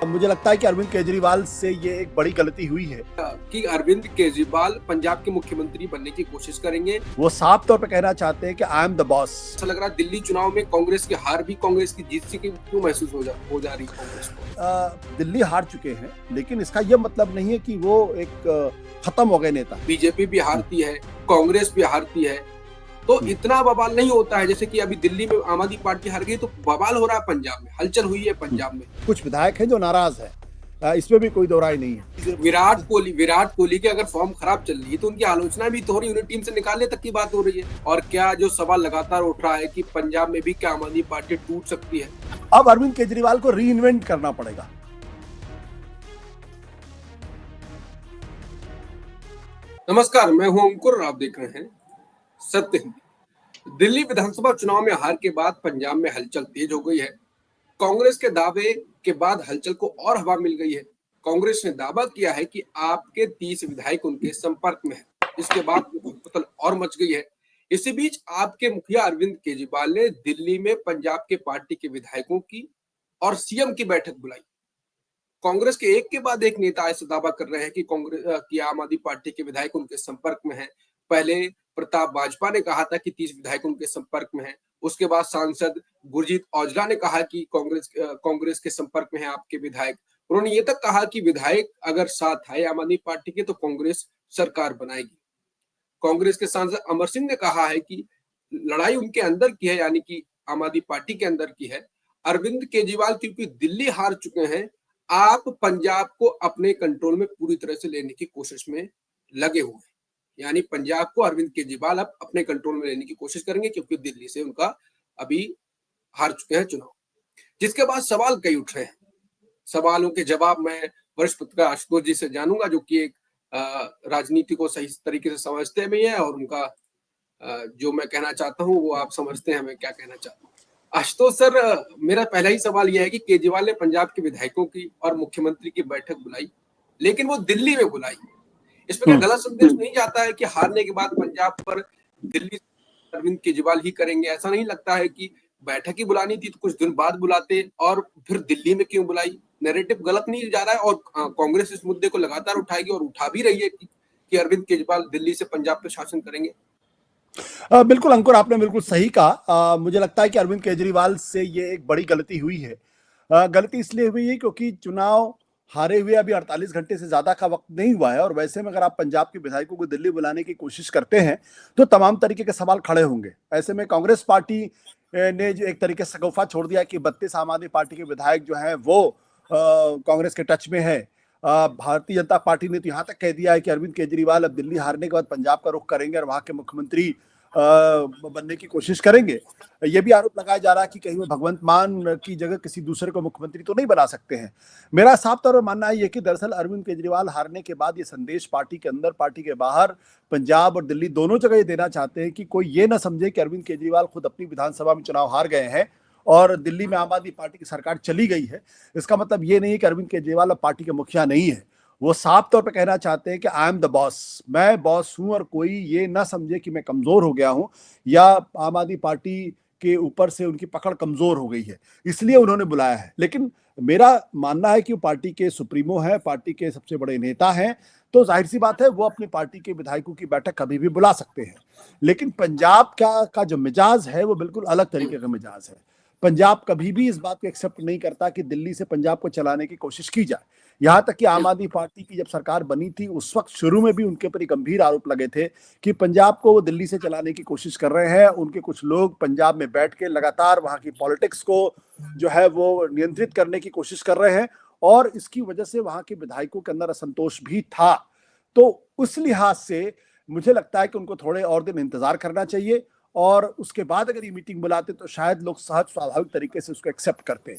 मुझे लगता है कि अरविंद केजरीवाल से ये एक बड़ी गलती हुई है कि अरविंद केजरीवाल पंजाब के मुख्यमंत्री बनने की कोशिश करेंगे। वो साफ तौर पे कहना चाहते हैं कि आई एम द बॉस। ऐसा लग रहा है दिल्ली चुनाव में कांग्रेस की हार भी कांग्रेस की जीत से क्यों महसूस हो जा रही है कांग्रेस को। दिल्ली हार चुके हैं, लेकिन इसका यह मतलब नहीं है कि वो एक खत्म हो गए नेता। बीजेपी भी हारती है, कांग्रेस भी हारती है, तो इतना बवाल नहीं होता है। जैसे कि अभी दिल्ली में आम आदमी पार्टी हार गई तो बवाल हो रहा है, पंजाब में हलचल हुई है। पंजाब में कुछ विधायक हैं जो नाराज है, इसमें भी कोई दो राय नहीं है। विराट कोहली के अगर फॉर्म खराब चल रही है तो उनकी आलोचना भी तो हो रही है, उन्हें टीम से निकालने तक की बात हो रही है। और क्या जो सवाल लगातार उठ रहा है कि पंजाब में भी क्या आम आदमी पार्टी टूट सकती है। अब अरविंद केजरीवाल को री इन्वेंट करना पड़ेगा। नमस्कार, मैं हूं अंकुर और आप देख रहे हैं सत्य हिंदी। दिल्ली विधानसभा चुनाव में हार के बाद पंजाब में हलचल तेज हो गई है। कांग्रेस के दावे के बाद हलचल को और हवा मिल गई है। कांग्रेस ने दावा किया है कि आपके 30 विधायक उनके संपर्क में है। इसके बाद उथल और मच गई है। इसी बीच आपके मुखिया अरविंद केजरीवाल ने दिल्ली में पंजाब के पार्टी के विधायकों की और सीएम की बैठक बुलाई। कांग्रेस के एक के बाद एक नेता ऐसा दावा कर रहे हैं कि कांग्रेस की आम आदमी पार्टी के विधायक उनके संपर्क में हैं। पहले प्रताप बाजपा ने कहा था कि 30 विधायक उनके संपर्क में हैं। उसके बाद सांसद गुरजीत औजला ने कहा कि कांग्रेस के संपर्क में है आपके विधायक। उन्होंने ये तक कहा कि विधायक अगर साथ है आम आदमी पार्टी के तो कांग्रेस सरकार बनाएगी। कांग्रेस के सांसद अमर सिंह ने कहा है कि लड़ाई उनके अंदर की है, यानी कि आम आदमी पार्टी के अंदर की है। अरविंद केजरीवाल क्योंकि दिल्ली हार चुके हैं, आप पंजाब को अपने कंट्रोल में पूरी तरह से लेने की कोशिश में लगे हुए हैं। यानी पंजाब को अरविंद केजरीवाल अब अपने कंट्रोल में लेने की कोशिश करेंगे क्योंकि दिल्ली से उनका अभी हार चुके हैं चुनाव। जिसके बाद सवाल कई उठ रहे हैं। सवालों के जवाब मैं वरिष्ठ पत्रकार आशुतोष जी से जानूंगा, जो कि एक राजनीति को सही तरीके से समझते भी हैं और उनका जो मैं कहना चाहता हूं वो आप समझते हैं मैं क्या कहना चाहता हूं। आशुतोष सर, मेरा पहला ही सवाल यह है कि केजरीवाल ने पंजाब के विधायकों की और मुख्यमंत्री की बैठक बुलाई, लेकिन वो दिल्ली में बुलाई। इस पर क्या गलत संदेश नहीं जाता है कि हारने के बाद पंजाब पर दिल्ली अरविंद केजरीवाल ही करेंगे? ऐसा नहीं लगता है कि बैठक ही बुलानी थी तो कुछ दिन बाद बुलाते और फिर दिल्ली में क्यों बुलाई? नैरेटिव गलत नहीं जा रहा है? और कांग्रेस इस मुद्दे को लगातार उठाएगी और उठा भी रही है कि अरविंद केजरीवाल दिल्ली से पंजाब पे शासन करेंगे। बिल्कुल अंकुर, आपने बिल्कुल सही कहा। मुझे लगता है कि अरविंद केजरीवाल से ये एक बड़ी गलती हुई है। गलती इसलिए हुई है क्योंकि चुनाव हारे हुए अभी 48 घंटे से ज्यादा का वक्त नहीं हुआ है, और वैसे में अगर आप पंजाब के विधायकों को दिल्ली बुलाने की कोशिश करते हैं तो तमाम तरीके के सवाल खड़े होंगे। ऐसे में कांग्रेस पार्टी ने जो एक तरीके से सगोफा छोड़ दिया कि 32 आम आदमी पार्टी के विधायक जो हैं वो कांग्रेस के टच में है। भारतीय जनता पार्टी ने तो यहाँ तक कह दिया है कि अरविंद केजरीवाल अब दिल्ली हारने के बाद पंजाब का रुख करेंगे और वहां के मुख्यमंत्री बनने की कोशिश करेंगे। यह भी आरोप लगाया जा रहा है कि कहीं वो भगवंत मान की जगह किसी दूसरे को मुख्यमंत्री तो नहीं बना सकते हैं। मेरा साफ तौर पर मानना है कि दरअसल अरविंद केजरीवाल हारने के बाद ये संदेश पार्टी के अंदर, पार्टी के बाहर, पंजाब और दिल्ली दोनों जगह ये देना चाहते हैं कि कोई ये ना समझे कि अरविंद केजरीवाल खुद अपनी विधानसभा में चुनाव हार गए हैं और दिल्ली में आम आदमी पार्टी की सरकार चली गई है। इसका मतलब ये नहीं है कि अरविंद केजरीवाल अब पार्टी के मुखिया नहीं है। वो साफ तौर पे कहना चाहते हैं कि आई एम द बॉस, मैं बॉस हूं, और कोई ये ना समझे कि मैं कमजोर हो गया हूं या आम आदमी पार्टी के ऊपर से उनकी पकड़ कमजोर हो गई है, इसलिए उन्होंने बुलाया है। लेकिन मेरा मानना है कि वो पार्टी के सुप्रीमो है, पार्टी के सबसे बड़े नेता हैं, तो जाहिर सी बात है वो अपनी पार्टी के विधायकों की बैठक कभी भी बुला सकते हैं। लेकिन पंजाब का जो मिजाज है वो बिल्कुल अलग तरीके का मिजाज है। पंजाब कभी भी इस बात को एक्सेप्ट नहीं करता कि दिल्ली से पंजाब को चलाने की कोशिश की जाए। यहां तक कि आम आदमी पार्टी की जब सरकार बनी थी उस वक्त शुरू में भी उनके ऊपर गंभीर आरोप लगे थे कि पंजाब को वो दिल्ली से चलाने की कोशिश कर रहे हैं। उनके कुछ लोग पंजाब में बैठ के लगातार वहां की पॉलिटिक्स को जो है वो नियंत्रित करने की कोशिश कर रहे हैं, और इसकी वजह से वहां के विधायकों के अंदर असंतोष भी था। तो उस लिहाज से मुझे लगता है कि उनको थोड़े और दिन इंतजार करना चाहिए, और उसके बाद अगर ये मीटिंग बुलाते तो शायद लोग सहज स्वाभाविक तरीके से उसको एक्सेप्ट करते।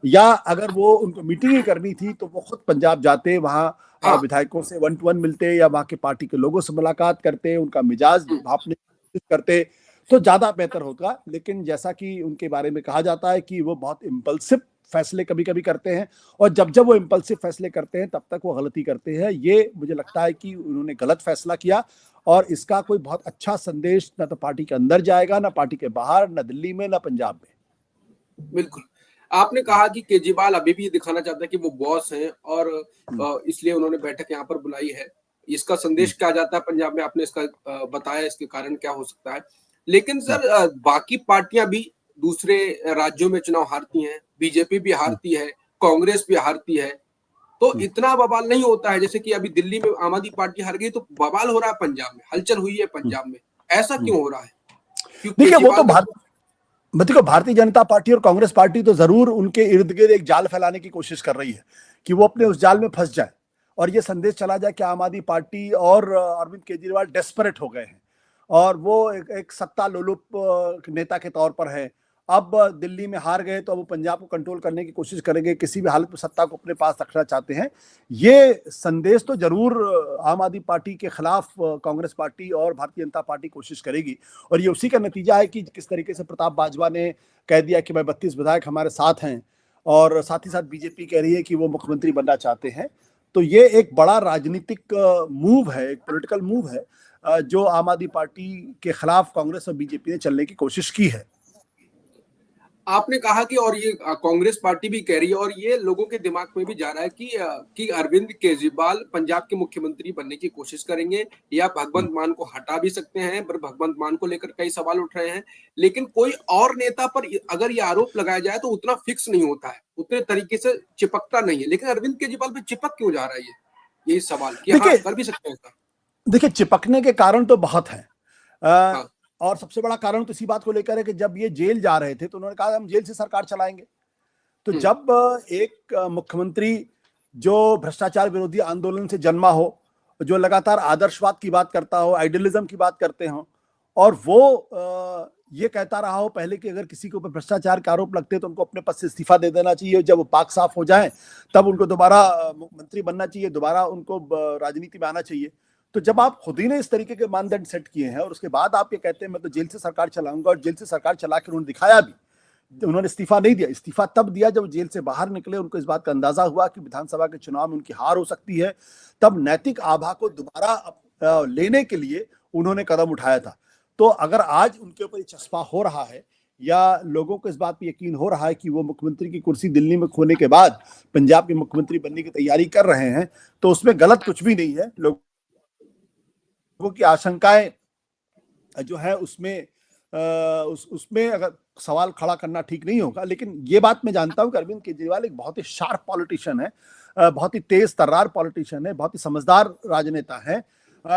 या अगर वो उनको मीटिंग ही करनी थी तो वो खुद पंजाब जाते, वहां हाँ। विधायकों से 1-to-1 मिलते या वहां के पार्टी के लोगों से मुलाकात करते, उनका मिजाज भापने की कोशिश करते तो ज्यादा बेहतर होगा। लेकिन जैसा कि उनके बारे में कहा जाता है कि वो बहुत इम्पल्सिव फैसले कभी कभी करते हैं, और जब जब वो इम्पल्सिव फैसले करते हैं तब तक वो गलती करते हैं। ये मुझे लगता है कि उन्होंने गलत फैसला किया, और इसका कोई बहुत अच्छा संदेश ना तो पार्टी के अंदर जाएगा, ना पार्टी के बाहर, ना दिल्ली में, ना पंजाब में। बिल्कुल। आपने कहा कि केजरीवाल अभी भी ये दिखाना चाहता है कि वो बॉस हैं और हम्म, इसलिए उन्होंने बैठक यहाँ पर बुलाई है। इसका हम्म, संदेश क्या जाता है पंजाब में, आपने इसका बताया इसके कारण क्या हो सकता है। लेकिन हम्म, सर बाकी पार्टियां भी दूसरे राज्यों में चुनाव हारती हैं, बीजेपी भी हम्म, हारती है, कांग्रेस भी हारती है, तो हम्म, इतना बवाल नहीं होता है। जैसे कि अभी दिल्ली में आम आदमी पार्टी हार गई तो बवाल हो रहा है, पंजाब में हलचल हुई है, हम्म, पंजाब में ऐसा हम्म। क्यों हो रहा है? क्यों देखिए वो तो केजरीवाल का देखो भारतीय जनता पार्टी और कांग्रेस पार्टी तो जरूर उनके इर्द गिर्द एक जाल फैलाने की कोशिश कर रही है कि वो अपने उस जाल में फंस जाए और ये संदेश चला जाए कि आम आदमी पार्टी और अरविंद केजरीवाल डेस्परेट हो गए हैं और वो एक सत्ता लोलुप नेता के तौर पर है। अब दिल्ली में हार गए तो अब वो पंजाब को कंट्रोल करने की कोशिश करेंगे, किसी भी हालत में सत्ता को अपने पास रखना चाहते हैं। ये संदेश तो जरूर आम आदमी पार्टी के खिलाफ कांग्रेस पार्टी और भारतीय जनता पार्टी कोशिश करेगी और ये उसी का नतीजा है कि किस तरीके से प्रताप बाजवा ने कह दिया कि भाई 32 विधायक हमारे साथ हैं और साथ ही साथ बीजेपी कह रही है कि वो मुख्यमंत्री बनना चाहते हैं। तो ये एक बड़ा राजनीतिक मूव है, एक पॉलिटिकल मूव है जो आम आदमी पार्टी के खिलाफ कांग्रेस और बीजेपी ने चलने की कोशिश की है। आपने कहा कि और ये कांग्रेस पार्टी भी कह रही है और ये लोगों के दिमाग में भी जा रहा है कि अरविंद केजरीवाल पंजाब के मुख्यमंत्री बनने की कोशिश करेंगे या भगवंत मान को हटा भी सकते हैं, पर भगवंत मान को लेकर कई सवाल उठ रहे हैं। लेकिन कोई और नेता पर अगर ये आरोप लगाया जाए तो उतना फिक्स नहीं होता है, उतने तरीके से चिपकता नहीं है। लेकिन अरविंद केजरीवाल पे चिपक क्यों जा रहा है ये यही सवाल कि हाँ देखिए कर भी सकते हैं ऐसा। देखिए चिपकने के कारण तो बहुत हैं। हाँ। और सबसे बड़ा कारण तो इसी बात को लेकर है कि जब ये जेल जा रहे थे तो उन्होंने कहा हम जेल से सरकार चलाएंगे। तो हम्म। जब एक मुख्यमंत्री जो भ्रष्टाचार विरोधी आंदोलन से जन्मा हो, जो लगातार आदर्शवाद की बात करता हो, आइडियलिज्म की बात करते हो और वो ये कहता रहा हो पहले कि अगर किसी के ऊपर भ्रष्टाचार के आरोप लगते हैं तो उनको अपने पद से इस्तीफा दे देना चाहिए, जब वो पाक साफ हो जाए तब उनको दोबारा मुख्यमंत्री बनना चाहिए, दोबारा उनको राजनीति में आना चाहिए। तो जब आप खुद ही ने इस तरीके के मानदंड सेट किए हैं और उसके बाद आप ये कहते हैं मैं तो जेल से सरकार चलाऊंगा और जेल से सरकार चला के उन्होंने दिखाया भी। उन्होंने इस्तीफा नहीं दिया, इस्तीफा तब दिया जब जेल से बाहर निकले, उनको इस बात का अंदाजा हुआ कि विधानसभा के चुनाव में उनकी हार हो सकती है। तब नैतिक आभा को दोबारा लेने के लिए उन्होंने कदम उठाया था। तो अगर आज उनके ऊपर चस्पा हो रहा है या लोगों को इस बात पर यकीन हो रहा है कि वो मुख्यमंत्री की कुर्सी दिल्ली में खोने के बाद पंजाब के मुख्यमंत्री बनने की तैयारी कर रहे हैं तो उसमें गलत कुछ भी नहीं है। लोगों की आशंकाएं जो है उसमें उसमें अगर सवाल खड़ा करना ठीक नहीं होगा। लेकिन ये बात मैं जानता हूं कि अरविंद केजरीवाल एक बहुत ही शार्प पॉलिटिशियन है, बहुत ही तेज तर्रार पॉलिटिशियन है, बहुत ही समझदार राजनेता है।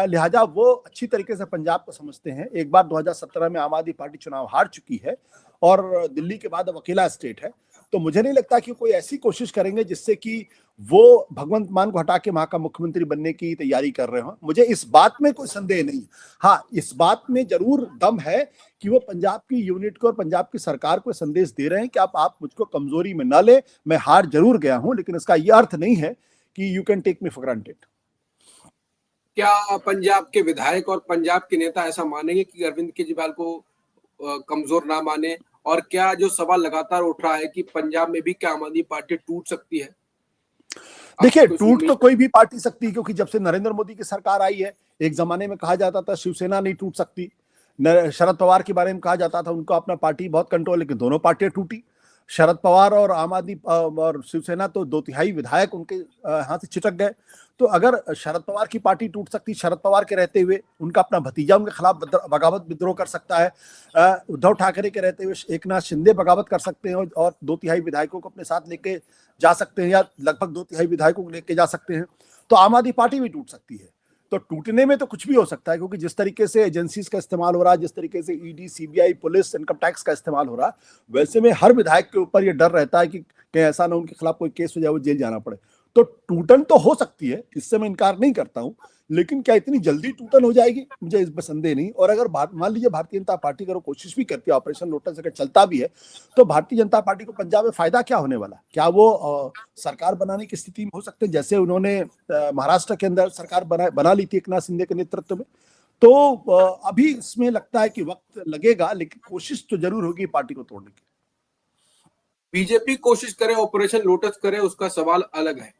लिहाजा वो अच्छी तरीके से पंजाब को समझते हैं। एक बार 2017 में आम आदमी पार्टी चुनाव हार चुकी है और दिल्ली के बाद अब अकेला स्टेट है। तो मुझे नहीं लगता कि कोई ऐसी कोशिश करेंगे जिससे कि वो भगवंत मान को हटा के वहां का मुख्यमंत्री बनने की तैयारी कर रहे हो। मुझे इस बात में कोई संदेह नहीं। हाँ, इस बात में जरूर दम है कि वो पंजाब की यूनिट को और पंजाब की सरकार को संदेश दे रहे हैं कि आप मुझको कमजोरी में न ले, मैं हार जरूर गया हूं लेकिन इसका यह अर्थ नहीं है कि you can take me for granted. क्या पंजाब के विधायक और पंजाब के नेता ऐसा मानेंगे कि अरविंद केजरीवाल को कमजोर ना माने? और क्या जो सवाल लगातार उठ रहा है कि पंजाब में भी क्या आम आदमी पार्टी टूट सकती है, आपकी देखिए कुछ टूट तो उम्मीद? कोई भी पार्टी सकती है क्योंकि जब से नरेंद्र मोदी की सरकार आई है, एक जमाने में कहा जाता था शिवसेना नहीं टूट सकती, शरद पवार के बारे में कहा जाता था उनका अपना पार्टी बहुत कंट्रोल, लेकिन दोनों पार्टियां टूटी। शरद पवार और आम आदमी और शिवसेना तो 2/3 विधायक उनके हाथ से छिटक गए। तो अगर शरद पवार की पार्टी टूट सकती, शरद पवार के रहते हुए उनका अपना भतीजा उनके खिलाफ बगावत विद्रोह कर सकता है, उद्धव ठाकरे के रहते हुए एकनाथ शिंदे बगावत कर सकते हैं और 2/3 विधायकों को अपने साथ लेके जा सकते हैं या लगभग 2/3 विधायकों को लेके जा सकते हैं। तो आम आदमी पार्टी भी टूट सकती है। तो टूटने में तो कुछ भी हो सकता है क्योंकि जिस तरीके से एजेंसीज का इस्तेमाल हो रहा है, जिस तरीके से ED, CBI, police, income tax का इस्तेमाल हो रहा है, वैसे में हर विधायक के ऊपर ये डर रहता है कि कहीं ऐसा ना उनके खिलाफ कोई केस हो जाए, वो जेल जाना पड़े। तो टूटन तो हो सकती है, इससे मैं इनकार नहीं करता हूं, लेकिन क्या इतनी जल्दी टूटन हो जाएगी, मुझे इस पर संदेह नहीं। और अगर मान लीजिए भारतीय जनता पार्टी अगर कोशिश भी करती है, ऑपरेशन लोटस अगर चलता भी है, तो भारतीय जनता पार्टी को पंजाब में फायदा क्या होने वाला? क्या वो सरकार बनाने की स्थिति में हो सकते हैं जैसे उन्होंने महाराष्ट्र के अंदर सरकार बना ली थी एकनाथ शिंदे के नेतृत्व में? तो अभी इसमें लगता है कि वक्त लगेगा, लेकिन कोशिश तो जरूर होगी पार्टी को तोड़ने की। बीजेपी कोशिश करे, ऑपरेशन लोटस करे, उसका सवाल अलग है।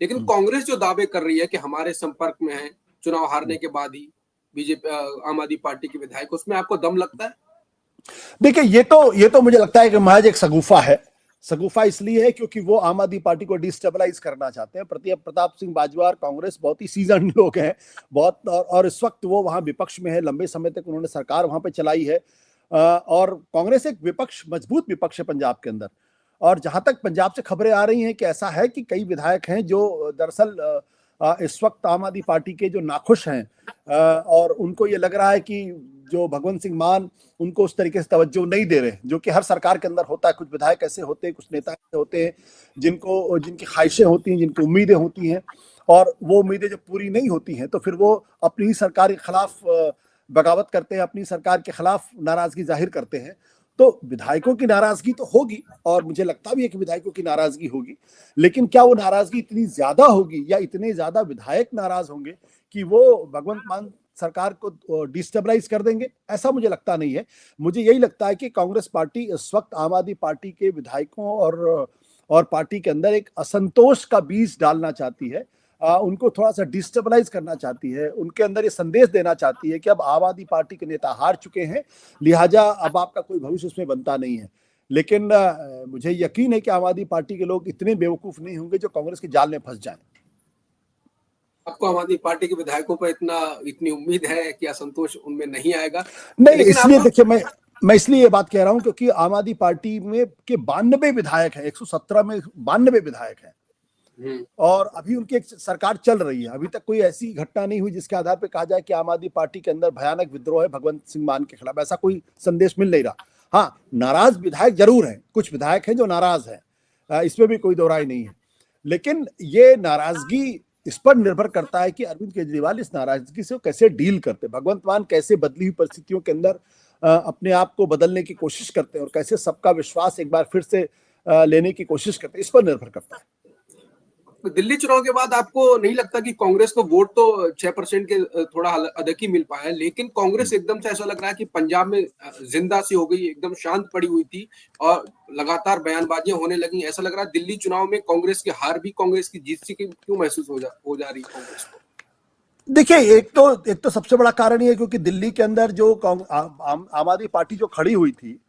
लेकिन कांग्रेस जो दावे कर रही है कि हमारे संपर्क में है चुनाव हारने के बाद ही बीजेपी आम आदमी पार्टी के विधायक, उसमें आपको दम लगता है? देखिए ये तो मुझे लगता है कि महज एक शगुफा है। शगुफा इसलिए है क्योंकि वो आम आदमी पार्टी को डिस्टेबलाइज करना चाहते हैं। प्रताप सिंह बाजवा और कांग्रेस बहुत ही सीजन लोग हैं, बहुत, और इस वक्त वो वहां विपक्ष में है, लंबे समय तक उन्होंने सरकार वहां पे चलाई है। और कांग्रेस एक विपक्ष, मजबूत विपक्ष है पंजाब के अंदर। और जहां तक पंजाब से खबरें आ रही हैं कि ऐसा है कि कई विधायक हैं जो दरअसल इस वक्त आम आदमी पार्टी के जो नाखुश हैं, और उनको ये लग रहा है कि जो भगवंत सिंह मान उनको उस तरीके से तवज्जो नहीं दे रहे, जो कि हर सरकार के अंदर होता है। कुछ विधायक ऐसे होते हैं, कुछ नेता ऐसे होते हैं जिनकी ख्वाहिशें होती हैं, जिनकी उम्मीदें होती हैं, और वो उम्मीदें जब पूरी नहीं होती हैं तो फिर वो अपनी ही सरकार के खिलाफ बगावत करते हैं, अपनी सरकार के खिलाफ नाराजगी जाहिर करते हैं। तो विधायकों की नाराजगी तो होगी, और मुझे लगता भी है कि विधायकों की नाराजगी होगी, लेकिन क्या वो नाराजगी इतनी ज्यादा होगी या इतने ज्यादा विधायक नाराज होंगे कि वो भगवंत मान सरकार को डिस्टेबलाइज कर देंगे? ऐसा मुझे लगता नहीं है। मुझे यही लगता है कि कांग्रेस पार्टी इस वक्त आम आदमी पार्टी के विधायकों और पार्टी के अंदर एक असंतोष का बीज डालना चाहती है। उनको थोड़ा सा डिस्टेबलाइज करना चाहती है, उनके अंदर ये संदेश देना चाहती है कि अब आम आदमी पार्टी के नेता हार चुके हैं, लिहाजा अब आपका कोई भविष्य उसमें बनता नहीं है। लेकिन मुझे यकीन है कि आम आदमी पार्टी के लोग इतने बेवकूफ नहीं होंगे जो कांग्रेस के जाल में फंस जाएं। आपको आम आदमी पार्टी के विधायकों पर इतनी उम्मीद है कि असंतोष उनमें नहीं आएगा? नहीं, लेकिन इसलिए आप देखिए, मैं इसलिए ये बात कह रहा हूं क्योंकि आम आदमी पार्टी में के 92 विधायक हैं, 117 में 92 विधायक हैं, और अभी उनकी एक सरकार चल रही है। अभी तक कोई ऐसी घटना नहीं हुई जिसके आधार पर कहा जाए कि आम आदमी पार्टी के अंदर भयानक विद्रोह है भगवंत सिंह मान के खिलाफ। ऐसा कोई संदेश मिल नहीं रहा। हाँ, नाराज विधायक जरूर हैं, कुछ विधायक हैं जो नाराज हैं, इसमें भी कोई दो राय नहीं है। लेकिन ये नाराजगी इस पर निर्भर करता है कि अरविंद केजरीवाल इस नाराजगी से कैसे डील करते, भगवंत मान कैसे बदली हुई परिस्थितियों के अंदर अपने आप को बदलने की कोशिश करते हैं, और कैसे सबका विश्वास एक बार फिर से लेने की कोशिश करते हैं, इस पर निर्भर करता है। दिल्ली चुनाव के बाद आपको नहीं लगता कि कांग्रेस को वोट तो 6% के थोड़ा अधिक ही मिल पाया, लेकिन कांग्रेस एकदम से ऐसा लग रहा है कि पंजाब में जिंदा सी हो गई, एकदम शांत पड़ी हुई थी और लगातार बयानबाजियां होने लगी। ऐसा लग रहा है दिल्ली चुनाव में कांग्रेस की हार भी कांग्रेस की जीत सी क्यों महसूस हो जा रही है कांग्रेस को? देखिए, एक तो सबसे बड़ा कारण ये है क्योंकि दिल्ली के अंदर जो आम आदमी पार्टी जो खड़ी हुई थी,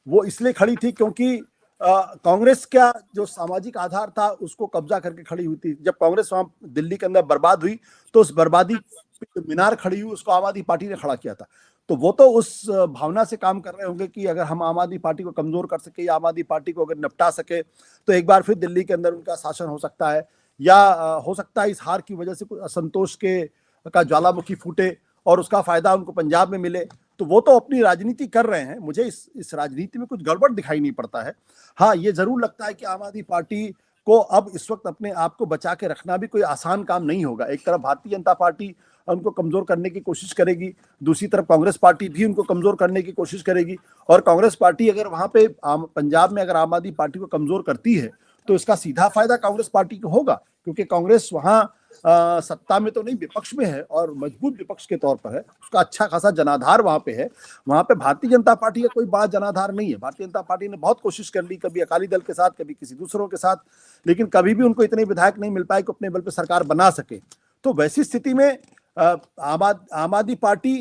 वो इसलिए खड़ी थी क्योंकि कांग्रेस का जो सामाजिक आधार था उसको कब्जा करके खड़ी हुई थी। जब कांग्रेस वहां दिल्ली के अंदर बर्बाद हुई तो उस बर्बादी पे मीनार खड़ी हुई, उसको आम आदमी पार्टी ने खड़ा किया था। तो वो तो उस भावना से काम कर रहे होंगे कि अगर हम आम आदमी पार्टी को कमजोर कर सके या आम आदमी पार्टी को अगर निपटा सके तो एक बार फिर दिल्ली के अंदर उनका शासन हो सकता है, या हो सकता है इस हार की वजह से कुछ असंतोष के का ज्वालामुखी फूटे और उसका फायदा उनको पंजाब में मिले। तो वो तो अपनी राजनीति कर रहे हैं, मुझे इस राजनीति में कुछ गड़बड़ दिखाई नहीं पड़ता है। हाँ, ये जरूर लगता है कि आम आदमी पार्टी को अब इस वक्त अपने आप को बचा के रखना भी कोई आसान काम नहीं होगा। एक तरफ भारतीय जनता पार्टी उनको कमजोर करने की कोशिश करेगी, दूसरी तरफ कांग्रेस पार्टी भी उनको कमजोर करने की कोशिश करेगी। और कांग्रेस पार्टी अगर वहां पे पंजाब में अगर आम आदमी पार्टी को कमजोर करती है तो इसका सीधा फायदा कांग्रेस पार्टी को होगा, क्योंकि कांग्रेस वहां सत्ता में तो नहीं विपक्ष में है और मजबूत विपक्ष के तौर पर है, उसका अच्छा खासा जनाधार वहां पे है। वहां पे भारतीय जनता पार्टी का कोई बड़ा जनाधार नहीं है। भारतीय जनता पार्टी ने बहुत कोशिश कर ली, कभी अकाली दल के साथ, कभी किसी दूसरों के साथ, लेकिन कभी भी उनको इतने विधायक नहीं मिल पाए कि अपने बल पे सरकार बना सके। तो वैसी स्थिति में आम आदमी पार्टी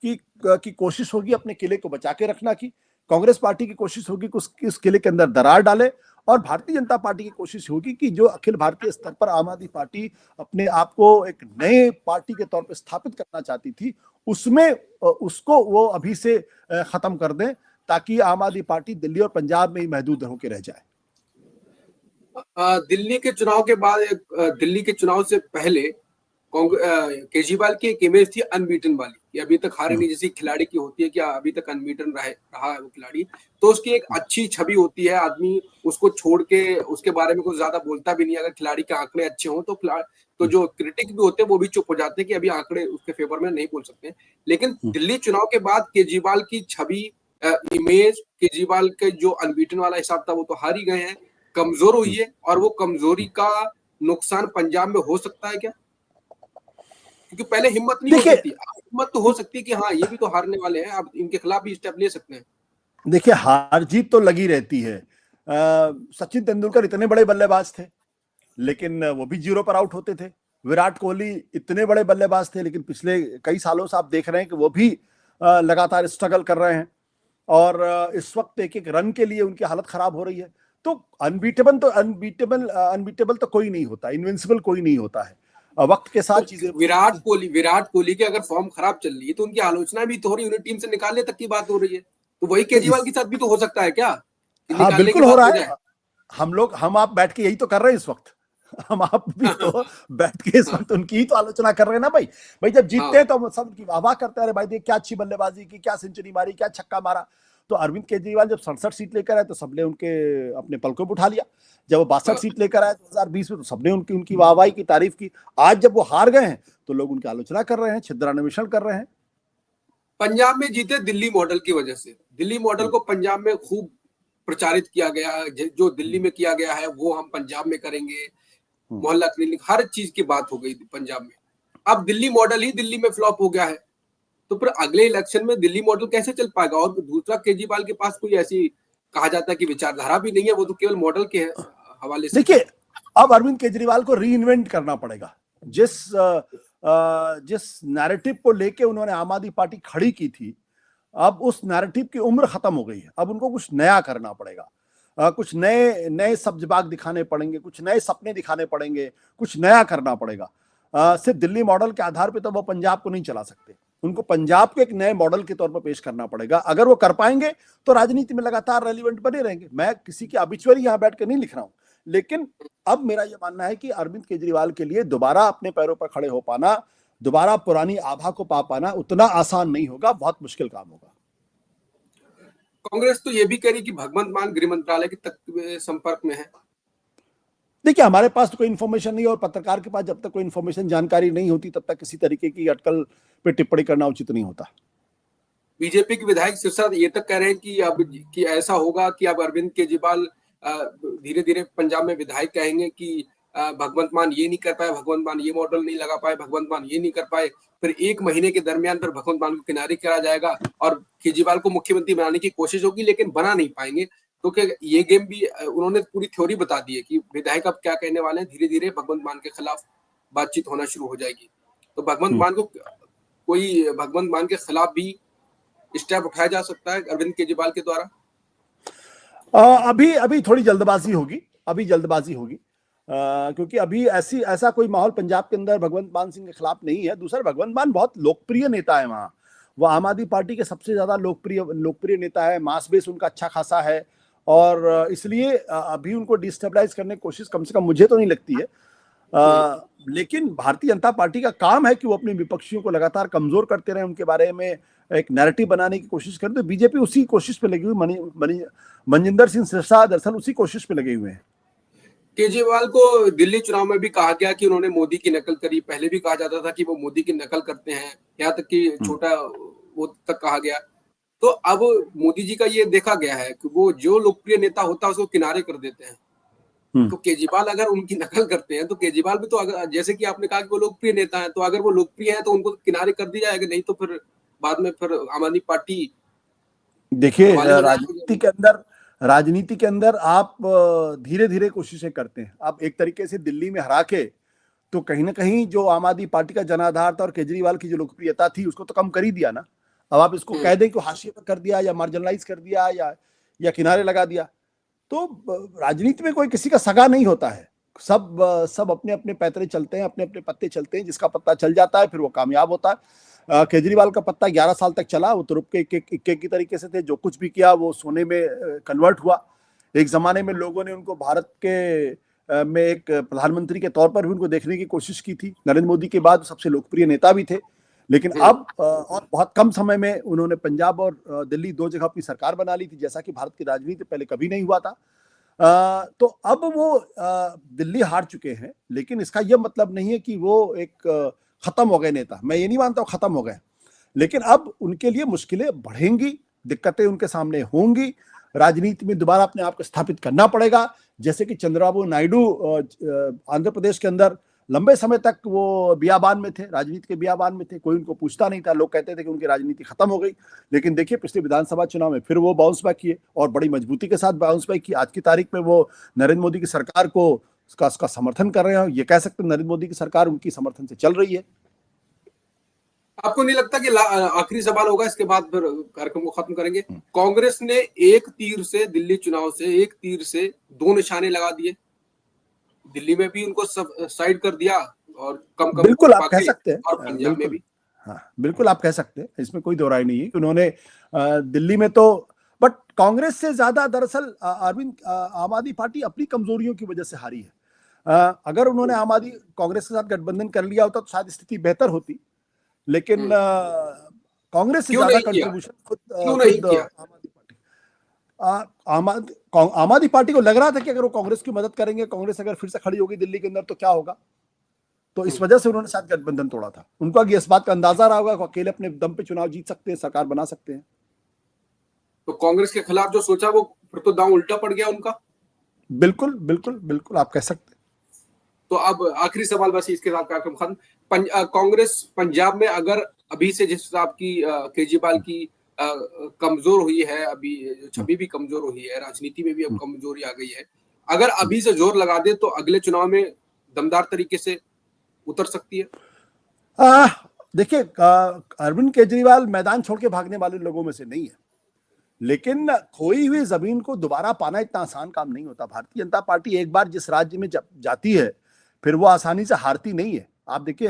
की कोशिश होगी अपने किले को बचा के रखना की, कांग्रेस पार्टी की कोशिश होगी कि उस किले के अंदर दरार डाले, और भारतीय जनता पार्टी की कोशिश होगी कि जो अखिल भारतीय स्तर पर आम आदमी पार्टी अपने आप को एक नए पार्टी के तौर पर स्थापित करना चाहती थी, उसमें उसको वो अभी से खत्म कर दें, ताकि आम आदमी पार्टी दिल्ली और पंजाब में ही महदूद होकर रह जाए। दिल्ली के चुनाव के बाद, दिल्ली के चुनाव से पहले केजरीवाल की एक इमेज थी अनबीटन वाली, कि अभी तक हारे नहीं, जैसी खिलाड़ी की होती है कि अभी तक अनबीटन रहा है वो खिलाड़ी, तो उसकी एक अच्छी छवि होती है, आदमी उसको छोड़ के उसके बारे में कुछ ज्यादा बोलता भी नहीं। अगर खिलाड़ी के आंकड़े अच्छे हों तो जो क्रिटिक भी होते हैं वो भी चुप हो जाते हैं कि अभी आंकड़े उसके फेवर में नहीं बोल सकते। लेकिन दिल्ली चुनाव के बाद केजरीवाल की छवि, इमेज, केजरीवाल के जो अनबीटन वाला हिसाब था वो तो हार ही गए हैं, कमजोर हुई है, और वो कमजोरी का नुकसान पंजाब में हो सकता है क्या? क्योंकि पहले हिम्मत नहीं हो सकती, हिम्मत तो हो सकती है कि हाँ ये भी तो हारने वाले हैं, अब इनके खिलाफ भी स्टेप ले सकते हैं। देखिए, हार जीत तो लगी रहती है। सचिन तेंदुलकर इतने बड़े बल्लेबाज थे लेकिन वो भी 0 पर आउट होते थे। विराट कोहली इतने बड़े बल्लेबाज थे लेकिन पिछले कई सालों से आप देख रहे हैं कि वो भी लगातार स्ट्रगल कर रहे हैं, और इस वक्त एक एक रन के लिए उनकी हालत खराब हो रही है। तो अनबीटेबल तो कोई नहीं होता, इनविंसिबल कोई नहीं होता है। वक्त के साथ तो चीजें विराट कोहली की अगर फॉर्म खराब चल रही है तो उनकी आलोचना भी तो हो रही है, उन्हें टीम से निकालने तक की बात हो रही है। तो वही तो केजरीवाल के साथ भी तो हो सकता है क्या कि हाँ निकालने की बिल्कुल हो बात रहा हो है। जाए? हम आप बैठ के यही तो कर रहे हैं इस वक्त। हम आप भी तो बैठ के इस हाँ वक्त उनकी ही तो आलोचना कर रहे हैं ना भाई। भाई जब जीतते हाँ हैं तो हम सब उनकी वाह करते हैं, अरे भाई देख क्या अच्छी बल्लेबाजी की, क्या सेंचुरी मारी, क्या छक्का मारा। तो अरविंद केजरीवाल जब 67 सीट लेकर आए तो सबने उनके अपने पलकों पर उठा लिया। जब वो 62 हाँ। सीट लेकर आए 2020 में तो सबने उनकी उनकी वाहवाही की, तारीफ की। आज जब वो हार गए हैं तो लोग उनकी आलोचना कर रहे हैं, छिद्रान्वेषण कर रहे हैं। पंजाब में जीते दिल्ली मॉडल की वजह से। दिल्ली मॉडल हम्म, को पंजाब में खूब प्रचारित किया गया, जो दिल्ली हम्म, में किया गया है वो हम पंजाब में करेंगे। हम्म। मोहल्ला क्लिनिक, हर चीज की बात हो गई थी पंजाब में। अब दिल्ली मॉडल ही दिल्ली में फ्लॉप हो गया है, तो फिर अगले इलेक्शन में दिल्ली मॉडल कैसे चल पाएगा? और दूसरा, केजरीवाल के पास कोई ऐसी कहा जाता है कि विचारधारा भी नहीं है, वो तो केवल मॉडल के हवाले से है। देखिए, अब अरविंद केजरीवाल को री इन्वेंट करना पड़ेगा। जिस नैरेटिव को लेके उन्होंने आम आदमी पार्टी खड़ी की थी, अब उस नैरेटिव की उम्र खत्म हो गई है। अब उनको कुछ नया करना पड़ेगा। कुछ नए नए सब्ज-बाग दिखाने पड़ेंगे, कुछ नए सपने दिखाने पड़ेंगे, कुछ नया करना पड़ेगा। सिर्फ दिल्ली मॉडल के आधार पे तो वो पंजाब को नहीं चला सकते। उनको पंजाब को एक नए मॉडल के तौर पर पेश करना पड़ेगा। अगर वो कर पाएंगे तो राजनीति में लगातार रेलिवेंट बने रहेंगे। मैं किसी की ऑबिचुअरी यहां बैठ के नहीं लिख रहा हूं, लेकिन अब मेरा यह मानना है कि अरविंद केजरीवाल के लिए दोबारा अपने पैरों पर खड़े हो पाना, दोबारा पुरानी आभा को पा पाना उतना आसान नहीं होगा, बहुत मुश्किल काम होगा। कांग्रेस तो ये भी कह रही कि भगवंत मान गृह मंत्रालय के तक संपर्क में है। देखिए, हमारे पास तो कोई इन्फॉर्मेशन नहीं है, और पत्रकार के पास जब तक कोई इन्फॉर्मेशन, जानकारी नहीं होती तब तक किसी तरीके की अटकल पे टिप्पणी करना उचित नहीं होता। बीजेपी के विधायक सिरसा ये तक कह रहे हैं कि अब कि ऐसा होगा कि अब अरविंद केजरीवाल धीरे धीरे पंजाब में विधायक कहेंगे कि भगवंत मान ये नहीं कर पाए, भगवंत मान ये मॉडल नहीं लगा पाए, भगवंत मान ये नहीं कर पाए। फिर 1 महीने के दरमियान फिर भगवंत मान को किनारे करा जाएगा और केजरीवाल को मुख्यमंत्री बनाने की कोशिश होगी, लेकिन बना नहीं पाएंगे। तो क्या ये गेम भी उन्होंने पूरी थ्योरी बता दी है कि विधायक अब क्या कहने वाले हैं, धीरे धीरे भगवंत मान के खिलाफ बातचीत होना शुरू हो जाएगी। तो भगवंत मान के खिलाफ भी स्टेप उठाया जा सकता है अरविंद केजरीवाल के द्वारा। अभी अभी थोड़ी जल्दबाजी होगी, अभी जल्दबाजी होगी। क्योंकि अभी ऐसा कोई माहौल पंजाब के अंदर भगवंत मान सिंह के खिलाफ नहीं है। दूसरा, भगवंत मान बहुत लोकप्रिय नेता है वहाँ। वो आम आदमी पार्टी के सबसे ज्यादा लोकप्रिय नेता है। मास बेस उनका अच्छा खासा है, और इसलिए अभी उनको डिस्टेबलाइज करने की कोशिश कम से कम मुझे तो नहीं लगती है। लेकिन भारतीय जनता पार्टी का काम है कि वो अपने विपक्षियों को लगातार कमजोर करते रहे, उनके बारे में एक नैरेटिव बनाने की कोशिश करें। तो बीजेपी उसी कोशिश पे लगी हुई, मनजिंदर सिंह सिरसा दरअसल उसी कोशिश पे लगे हुए हैं। केजरीवाल को दिल्ली चुनाव में भी कहा गया कि उन्होंने मोदी की नकल करी। पहले भी कहा जाता था कि वो मोदी की नकल करते हैं, यहाँ तक कि छोटा वो तक कहा गया। तो अब मोदी जी का ये देखा गया है कि वो जो लोकप्रिय नेता होता है उसको किनारे कर देते हैं। तो केजरीवाल अगर उनकी नकल करते हैं तो केजरीवाल भी तो, अगर जैसे कि आपने कहा कि वो लोकप्रिय नेता है, तो अगर वो लोकप्रिय है तो उनको किनारे कर दिया जाएगा, नहीं तो फिर बाद में फिर आम आदमी पार्टी देखिए, हवाले हो राजनीति के अंदर आप धीरे धीरे कोशिशें करते हैं। आप एक तरीके से दिल्ली में हरा के तो कहीं ना कहीं जो आम आदमी पार्टी का जनाधार था और केजरीवाल की जो लोकप्रियता थी उसको तो कम कर ही दिया ना। अब आप इसको कह दें कि हाशिए पर कर दिया, या मार्जिनलाइज कर दिया, या किनारे लगा दिया, तो राजनीति में कोई किसी का सगा नहीं होता है। सब अपने अपने पैतरे चलते हैं, अपने अपने पत्ते चलते हैं। जिसका पत्ता चल जाता है फिर वो कामयाब होता है। केजरीवाल का पत्ता 11 साल तक चला। वो तुरुप के इक्के की तरीके से थे। जो कुछ भी किया वो सोने में कन्वर्ट हुआ। एक जमाने में लोगों ने उनको भारत के में एक प्रधानमंत्री के तौर पर भी उनको देखने की कोशिश की थी। नरेंद्र मोदी के बाद सबसे लोकप्रिय नेता भी थे। लेकिन अब और बहुत कम समय में उन्होंने पंजाब और दिल्ली दो जगह अपनी सरकार बना ली थी, जैसा कि भारत की राजनीति पहले कभी नहीं हुआ था। तो अब वो दिल्ली हार चुके हैं, लेकिन इसका यह मतलब नहीं है कि वो एक खत्म हो गए नेता। मैं ये नहीं मानता वो खत्म हो गए, लेकिन अब उनके लिए मुश्किलें बढ़ेंगी, दिक्कतें उनके सामने होंगी। राजनीति में दोबारा अपने आप को स्थापित करना पड़ेगा। जैसे कि चंद्रबाबू नायडू आंध्र प्रदेश के अंदर लंबे समय तक वो बियाबान में थे, राजनीति के बियाबान में थे। कोई उनको पूछता नहीं था। लोग कहते थे कि उनकी राजनीति खत्म हो गई। लेकिन देखिए, पिछले विधानसभा चुनाव में फिर वो बाउंस बैक किए, और बड़ी मजबूती के साथ बाउंस बैक किए। आज की तारीख में वो नरेंद्र मोदी की सरकार को उसका समर्थन कर रहे हैं। ये कह सकते हैं नरेंद्र मोदी की सरकार उनकी समर्थन से चल रही है। आपको नहीं लगता कि आखिरी सवाल होगा, इसके बाद फिर कार्यक्रम को खत्म करेंगे। हम्म। कांग्रेस ने एक तीर से, दिल्ली चुनाव से एक तीर से दो निशाने लगा दिए। दिल्ली में भी उनको सब साइड कर दिया और कम कम बिल्कुल आप कह पाके, सकते हैं, और पंजाब में बिल्कुल। भी। हाँ, बिल्कुल आप कह सकते हैं, इसमें कोई दो राय नहीं है कि उन्होंने दिल्ली में तो, बट कांग्रेस से ज्यादा दरअसल अरविंद आम आदमी पार्टी अपनी कमजोरियों की वजह से हारी है। अगर उन्होंने आम आदमी कांग्रेस के साथ गठबंधन कर लिया होता तो शायद स्थिति बेहतर होती, लेकिन कांग्रेस से क्यों ज्यादा नहीं किया? कंट्रीब्यूशन क्यों नहीं खुद किया? आम आदमी पार्टी, आम आदमी पार्टी को लग रहा था कि अगर वो कांग्रेस की मदद करेंगे, कांग्रेस अगर फिर से खड़ी होगी दिल्ली के अंदर तो क्या होगा, तो इस वजह से उन्होंने शायद गठबंधन तोड़ा था। उनको अगर इस बात का अंदाजा रहा होगा कि अकेले अपने दम पे चुनाव जीत सकते हैं, सरकार बना सकते हैं। तो कांग्रेस के खिलाफ जो सोचा वो फिर तो दांव उल्टा पड़ गया उनका। बिल्कुल बिल्कुल बिल्कुल आप कह सकते हैं। तो अब आखिरी सवाल, बस इसके साथ कार्यक्रम खत्म। कांग्रेस पंजाब में अगर अभी से जिस हिसाब की केजरीवाल की कमजोर हुई है, अभी छवि भी कमजोर हुई है, राजनीति में भी अब कमजोरी आ गई है, अगर अभी से जोर लगा दे तो अगले चुनाव में दमदार तरीके से उतर सकती है। देखिए, अरविंद केजरीवाल मैदान छोड़ के भागने वाले लोगों में से नहीं है, लेकिन खोई हुई जमीन को दोबारा पाना इतना आसान काम नहीं होता। भारतीय जनता पार्टी एक बार जिस राज्य में जाती है फिर वो आसानी से हारती नहीं है। आप देखिए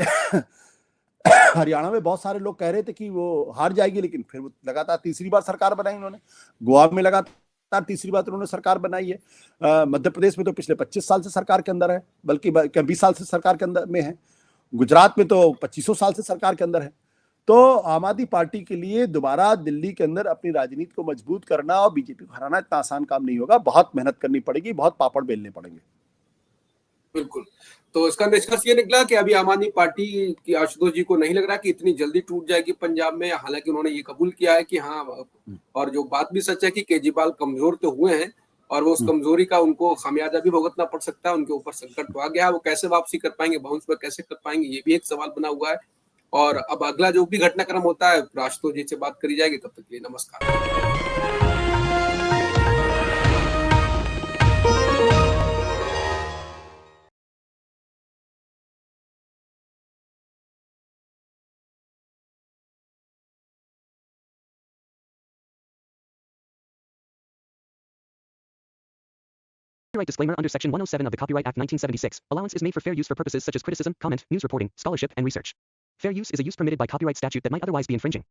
हरियाणा में बहुत सारे लोग कह रहे थे कि वो हार जाएगी, लेकिन फिर वो लगातार तीसरी बार सरकार बनाई उन्होंने। गोवा में लगातार तीसरी बार उन्होंने सरकार बनाई है। मध्य प्रदेश में तो पिछले 25 साल से सरकार के अंदर है, बल्कि 20 साल से सरकार के अंदर में है। गुजरात में तो 2500 साल से सरकार के अंदर है। तो आम आदमी पार्टी के लिए दोबारा दिल्ली के अंदर अपनी राजनीति को मजबूत करना और बीजेपी को हराना इतना आसान काम नहीं होगा। बहुत मेहनत करनी पड़ेगी, बहुत पापड़ बेलने पड़ेंगे। बिल्कुल। तो इसका निष्कर्ष ये निकला कि अभी आम आदमी पार्टी की आशुतोष जी को नहीं लग रहा कि इतनी जल्दी टूट जाएगी पंजाब में। हालांकि उन्होंने ये कबूल किया है कि हाँ, और जो बात भी सच है कि केजरीवाल कमजोर तो हुए हैं और वो उस कमजोरी का उनको खामियाजा भी भुगतना पड़ सकता है। उनके ऊपर संकट तो आ गया है, वो कैसे वापसी कर पाएंगे, बाउंस बैक कैसे कर पाएंगे, ये भी एक सवाल बना हुआ है। और अब अगला जो भी घटनाक्रम होता है आशुतोष जी से बात करी जाएगी। तब तक के लिए नमस्कार। Copyright disclaimer under Section 107 of the Copyright Act 1976. Allowance is made for fair use for purposes such as criticism, comment, news reporting, scholarship, and research. Fair use is a use permitted by copyright statute that might otherwise be infringing.